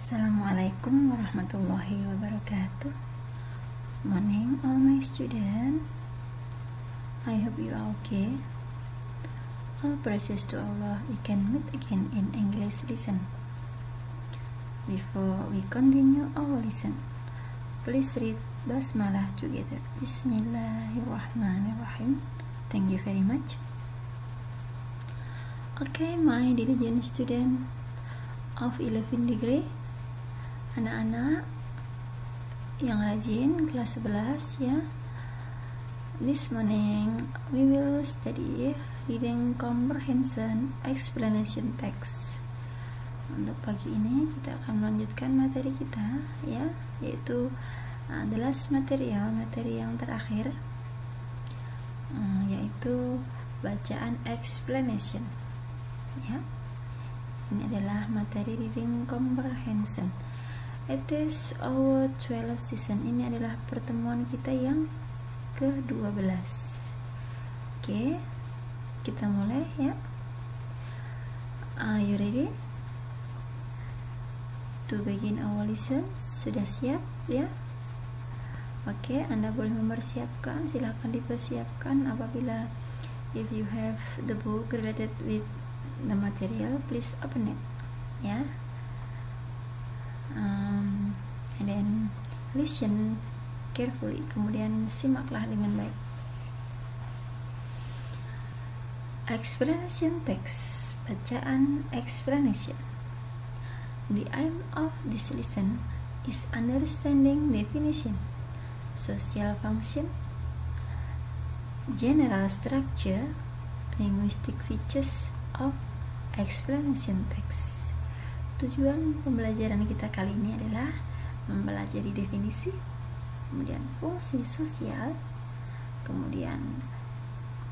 Assalamualaikum warahmatullahi wabarakatuh. Morning all my students. I hope you are okay. All praises to Allah. We can meet again in English lesson. Before we continue our lesson, please read Basmalah together. Bismillahirrahmanirrahim. Thank you very much. Okay, my diligent student of 11 degree, anak-anak yang rajin kelas 11 ya. This morning we will study reading comprehension explanation text. Untuk pagi ini kita akan melanjutkan materi kita ya, yaitu the last material, materi yang terakhir, yaitu bacaan explanation ya. Ini adalah materi reading comprehension. It is our 12th season. Ini adalah pertemuan kita yang ke-12. Oke, kita mulai ya. Are you ready to begin our lesson? Sudah siap ya? Oke, Anda boleh mempersiapkan. Silahkan dipersiapkan. Apabila if you have the book related with the material, please open it ya. And then listen carefully, kemudian simaklah dengan baik. Explanation text, bacaan explanation. The aim of this lesson is understanding definition, social function, general structure, linguistic features of explanation text. Tujuan pembelajaran kita kali ini adalah mempelajari definisi, kemudian fungsi sosial, kemudian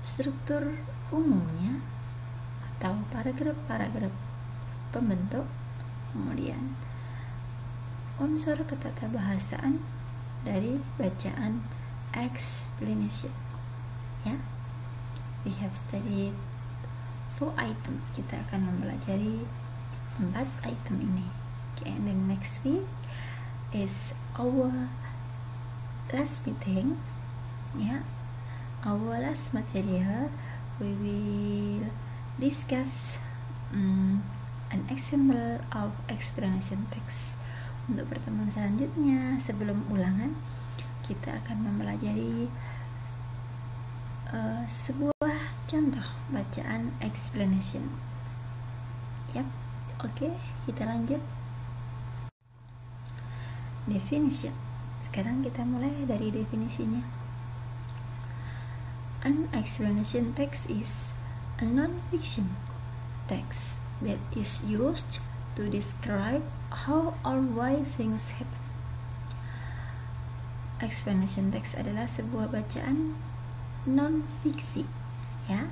struktur umumnya atau paragraf-paragraf pembentuk, kemudian unsur ketatabahasaan dari bacaan explanation ya. We have studied 4 item. Kita akan mempelajari 4 item ini. Okay, and then next week is our last meeting ya. Our last material, we will discuss an example of explanation text. Untuk pertemuan selanjutnya sebelum ulangan, kita akan mempelajari sebuah contoh bacaan explanation. Yap, oke, kita lanjut. Definition. Sekarang kita mulai dari definisinya. An explanation text is a non-fiction text that is used to describe how or why things happen. Explanation text adalah sebuah bacaan non-fiksi ya.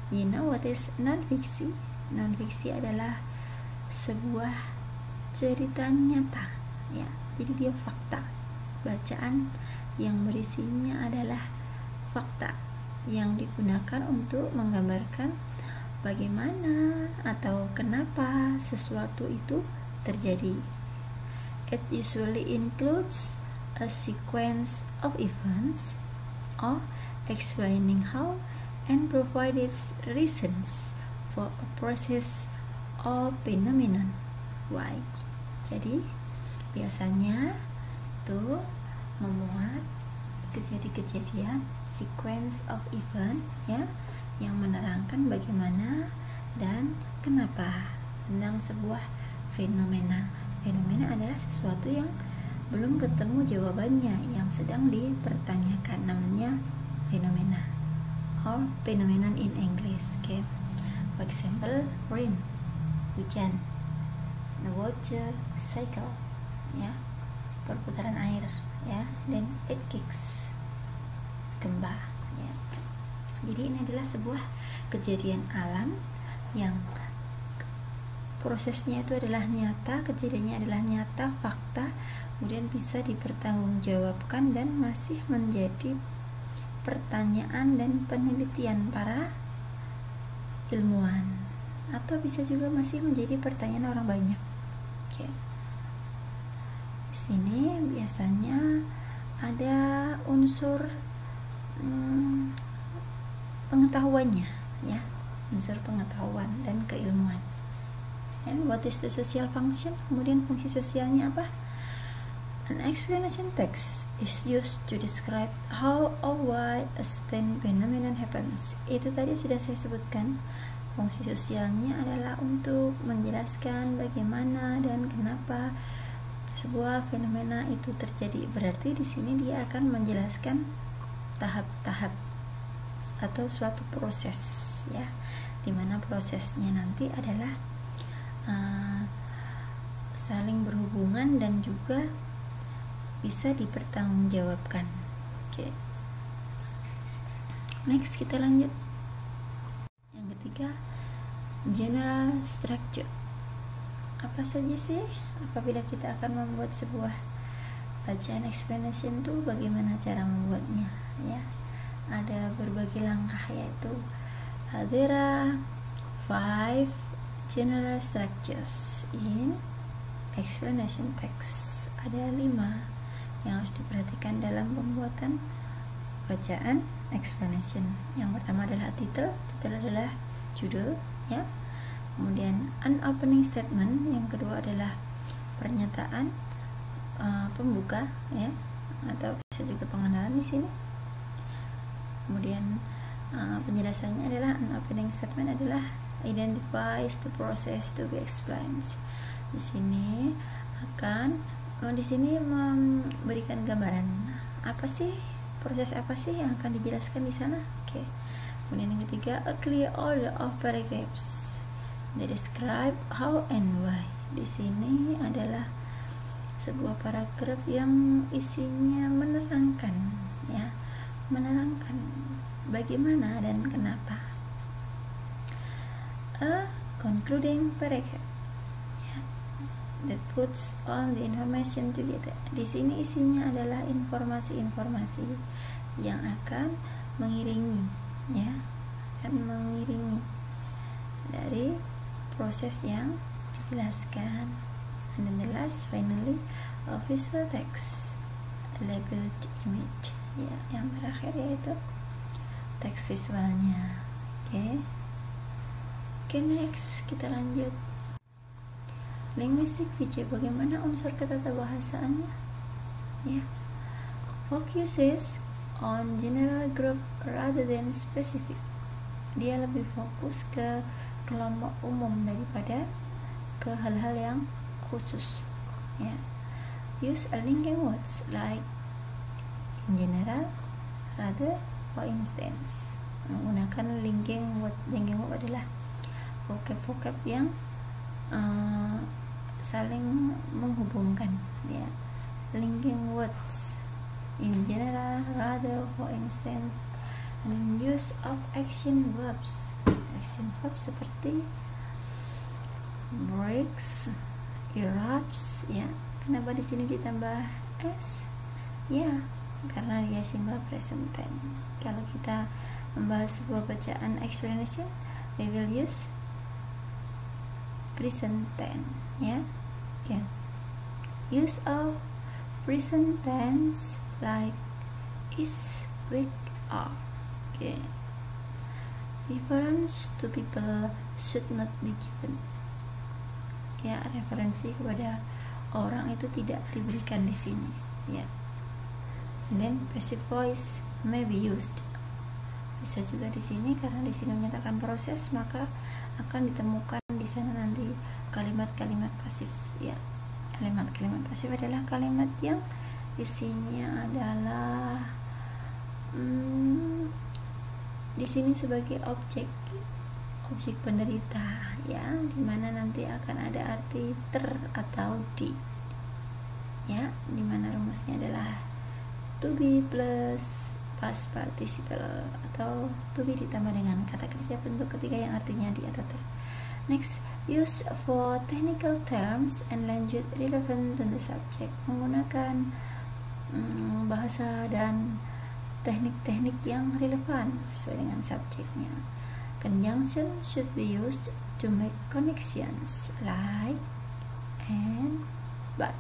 You know what is non-fiksi? Non-fiksi adalah sebuah cerita nyata ya. Jadi dia fakta. Bacaan yang berisinya adalah fakta yang digunakan untuk menggambarkan bagaimana atau kenapa sesuatu itu terjadi. It usually includes a sequence of events or explaining how and provides reasons for a process or phenomenon. Why? Jadi biasanya tuh memuat kejadian-kejadian, sequence of event ya, yang menerangkan bagaimana dan kenapa tentang sebuah fenomena. Fenomena adalah sesuatu yang belum ketemu jawabannya, yang sedang dipertanyakan, namanya fenomena or phenomenon in English. Okay. For example, rain, hujan, the water cycle ya, perputaran air ya, dan earthquakes, gempa ya. Jadi ini adalah sebuah kejadian alam yang prosesnya itu adalah nyata, kejadiannya adalah nyata, fakta, kemudian bisa dipertanggungjawabkan dan masih menjadi pertanyaan dan penelitian para ilmuwan, atau bisa juga masih menjadi pertanyaan orang banyak. Okay. Di sini biasanya ada unsur pengetahuannya, ya, unsur pengetahuan dan keilmuan. And what is the social function? Kemudian fungsi sosialnya apa? An explanation text is used to describe how or why a certain phenomenon happens. Itu tadi sudah saya sebutkan. Fungsi sosialnya adalah untuk menjelaskan bagaimana dan kenapa sebuah fenomena itu terjadi. Berarti di sini dia akan menjelaskan tahap-tahap atau suatu proses, ya, dimana prosesnya nanti adalah saling berhubungan dan juga bisa dipertanggungjawabkan. Oke. Next kita lanjut. Yang ketiga, general structure. Apa saja sih apabila kita akan membuat sebuah bacaan explanation itu, bagaimana cara membuatnya, ya? Ada berbagai langkah, yaitu there are 5 general structures in explanation text. Ada 5 yang harus diperhatikan dalam pembuatan bacaan explanation. Yang pertama adalah title adalah judul, ya. Kemudian an opening statement, yang kedua adalah pernyataan pembuka, ya, atau bisa juga pengenalan di sini. Kemudian penjelasannya adalah an opening statement adalah identifies the process to be explained. Di sini memberikan gambaran apa sih, proses apa sih yang akan dijelaskan di sana. Oke. Kemudian yang ketiga, a clear order of paragraphs that describe how and why. Di sini adalah sebuah paragraf yang isinya menerangkan, ya, menerangkan bagaimana dan kenapa. A concluding paragraph, that puts all the information together. Di sini isinya adalah informasi-informasi yang akan mengiringi, ya, akan mengiringi dari proses yang dijelaskan. And then the last, finally, a visual text labeled image, ya, yang terakhir yaitu teks visualnya. Oke, next kita lanjut. Linguistic feature, bagaimana unsur ketatabahasaannya, ya. Focuses on general group rather than specific. Dia lebih fokus ke kelompok umum daripada ke hal-hal yang khusus, ya. Use a linking words like in general, rather, for instance. Menggunakan linking word. Linking word adalah vocab-vocab yang saling menghubungkan, ya. Linking words in general, rather, for instance. And use of action verbs. Action verbs seperti breaks, erupts, ya. Kenapa di sini ditambah s? Ya, karena dia simbol present tense. Kalau kita membahas sebuah bacaan explanation, we will use present tense, ya. Okay. Use of present tense like is, week, are. Okay. Reference to people should not be given. Ya, referensi kepada orang itu tidak diberikan di sini, ya. And then passive voice may be used. Bisa juga di sini, karena di sini menyatakan proses, maka akan ditemukan di sana nanti kalimat-kalimat pasif, ya. Kalimat-kalimat pasif adalah kalimat yang isinya adalah di sini sebagai objek penderita, ya, dimana nanti akan ada arti ter atau di, ya, dimana rumusnya adalah to be plus past participle atau to be ditambah dengan kata kerja bentuk ketiga yang artinya di atau ter. Next, use for technical terms and language relevant to the subject. Menggunakan bahasa dan teknik-teknik yang relevan sesuai dengan subjeknya. Conjunction should be used to make connections like and but,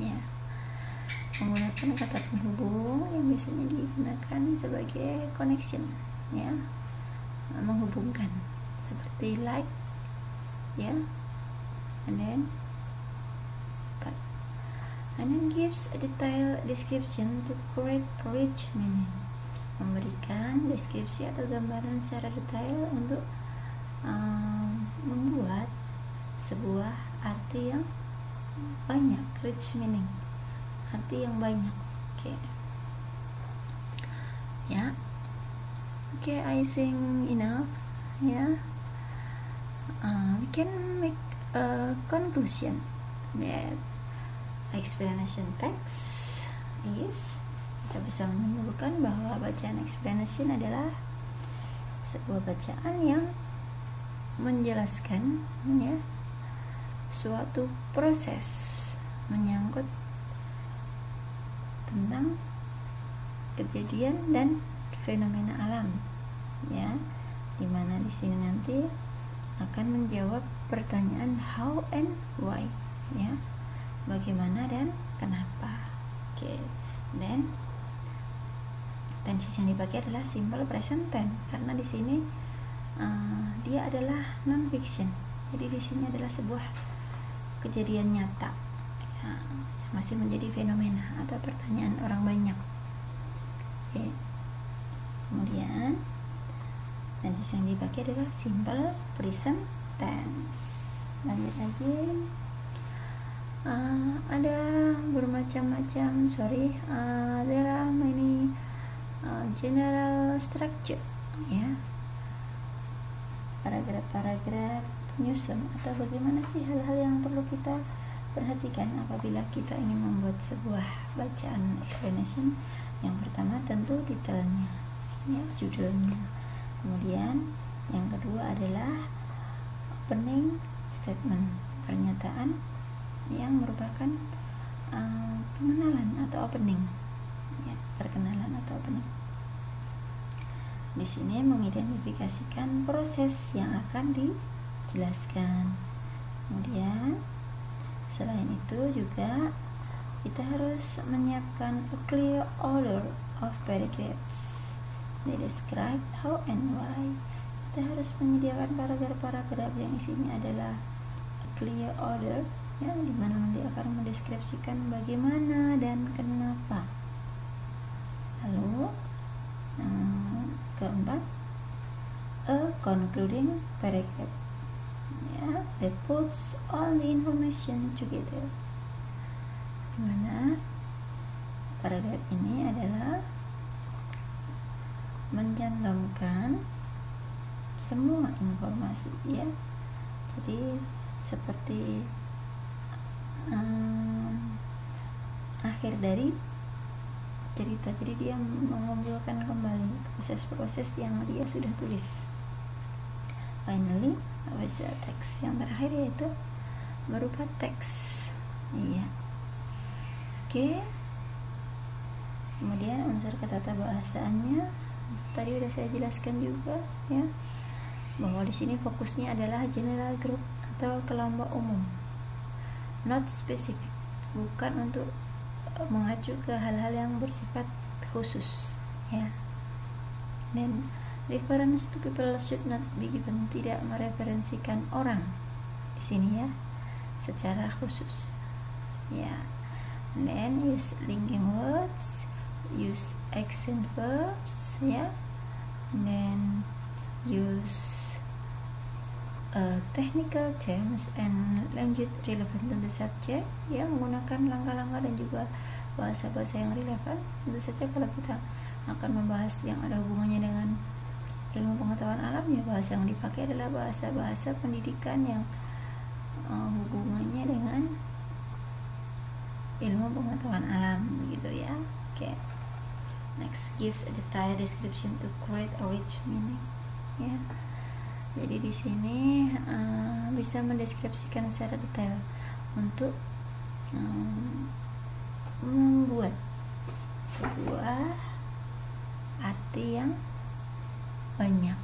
ya, menggunakan kata penghubung yang biasanya digunakan sebagai connection, ya, menghubungkan, seperti like, ya, and then gives a detailed description to create a rich meaning, memberikan deskripsi atau gambaran secara detail untuk membuat sebuah arti yang banyak, rich meaning, arti yang banyak. Ya, I think enough. Ya, we can make a conclusion that explanation text is, kita bisa menyimpulkan bahwa bacaan explanation adalah sebuah bacaan yang menjelaskan, ya, suatu proses menyangkut tentang kejadian dan fenomena alam, ya, dimana di sini nanti akan menjawab pertanyaan how and why, ya, bagaimana dan kenapa. Dan tenses yang dipakai adalah simple present tense, karena di sini dia adalah non fiction. Jadi di sini adalah sebuah kejadian nyata, ya, masih menjadi fenomena atau pertanyaan orang banyak. Kemudian tenses yang dipakai adalah simple present tense. Lanjut lagi. Ada bermacam-macam, there are many general structure, ya, paragraf-paragraf penyusun, atau bagaimana sih hal-hal yang perlu kita perhatikan apabila kita ingin membuat sebuah bacaan explanation. Yang pertama tentu detailnya, ya, judulnya. Kemudian yang kedua adalah opening statement, pernyataan yang merupakan pengenalan atau opening, ya, perkenalan atau opening. Di sini mengidentifikasikan proses yang akan dijelaskan. Kemudian selain itu juga kita harus menyiapkan a clear order of paragraphs. They describe how and why. Kita harus menyediakan paragraf-paragraf yang isinya adalah a clear order, ya, dimana nanti akan mendeskripsikan bagaimana dan kenapa. Lalu keempat, a concluding paragraph, ya, that puts all the information together, dimana paragraf ini adalah mencantumkan semua informasi, ya. Jadi seperti akhir dari cerita, jadi dia mengumpulkan kembali proses-proses yang dia sudah tulis. Finally, was teks yang terakhir, yaitu berupa teks, iya. Kemudian unsur ketata bahasaannya tadi udah saya jelaskan juga, ya, bahwa di sini fokusnya adalah general group atau kelompok umum, not specific, bukan untuk mengacu ke hal-hal yang bersifat khusus, ya. Dan reference to people should not be given, tidak mereferensikan orang di sini, ya, secara khusus, ya. And then use linking words, use accent verbs, ya. And then use technical terms and language relevant to the subject, ya, menggunakan langkah-langkah dan juga bahasa-bahasa yang relevan. Tentu saja kalau kita akan membahas yang ada hubungannya dengan ilmu pengetahuan alam, ya, bahasa yang dipakai adalah bahasa-bahasa pendidikan yang hubungannya dengan ilmu pengetahuan alam, begitu, ya. Next, gives a detailed description to create a rich meaning, ya. Jadi di sini bisa mendeskripsikan secara detail untuk membuat sebuah arti yang banyak.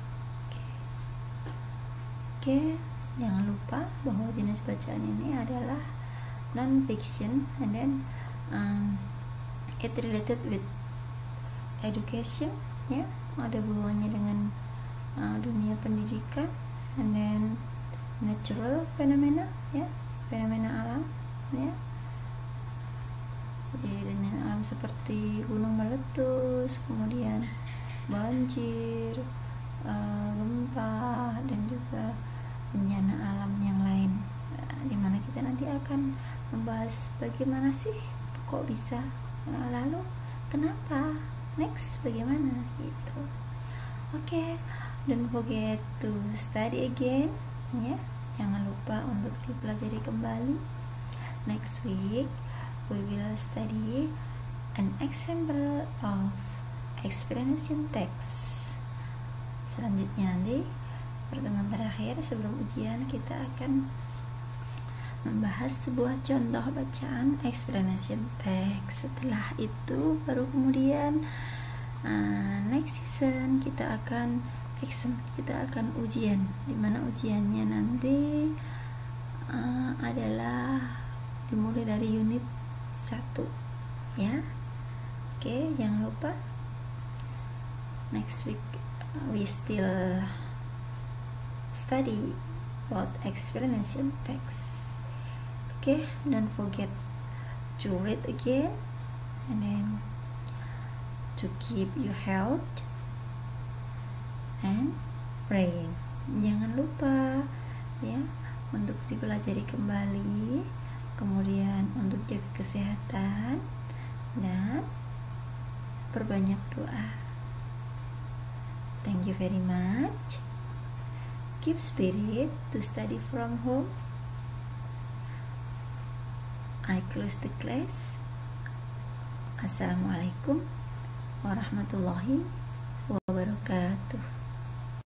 Jangan lupa bahwa jenis bacaan ini adalah non-fiction, and then it related with education, ya, ada hubungannya dengan dunia pendidikan, and then natural phenomena, ya, fenomena alam, ya, jadi dengan alam seperti gunung meletus, kemudian banjir, gempa, dan juga bencana alam yang lain, dimana kita nanti akan membahas bagaimana sih kok bisa, lalu kenapa, next bagaimana gitu. Oke, don't forget to study again, ya, jangan lupa untuk dipelajari kembali. Next week we will study an example of explanation text. Selanjutnya nanti pertemuan terakhir sebelum ujian kita akan membahas sebuah contoh bacaan explanation text. Setelah itu baru kemudian next season kita akan exam, kita akan ujian, dimana ujiannya nanti adalah dimulai dari unit 1, ya. Oke, jangan lupa next week we still study about explanation text. Okay, don't forget to read again, and then to keep your health and praying. Jangan lupa, ya, untuk dipelajari kembali, kemudian untuk jaga kesehatan dan perbanyak doa. Thank you very much. Keep spirit to study from home. I close the class. Assalamualaikum warahmatullahi wabarakatuh.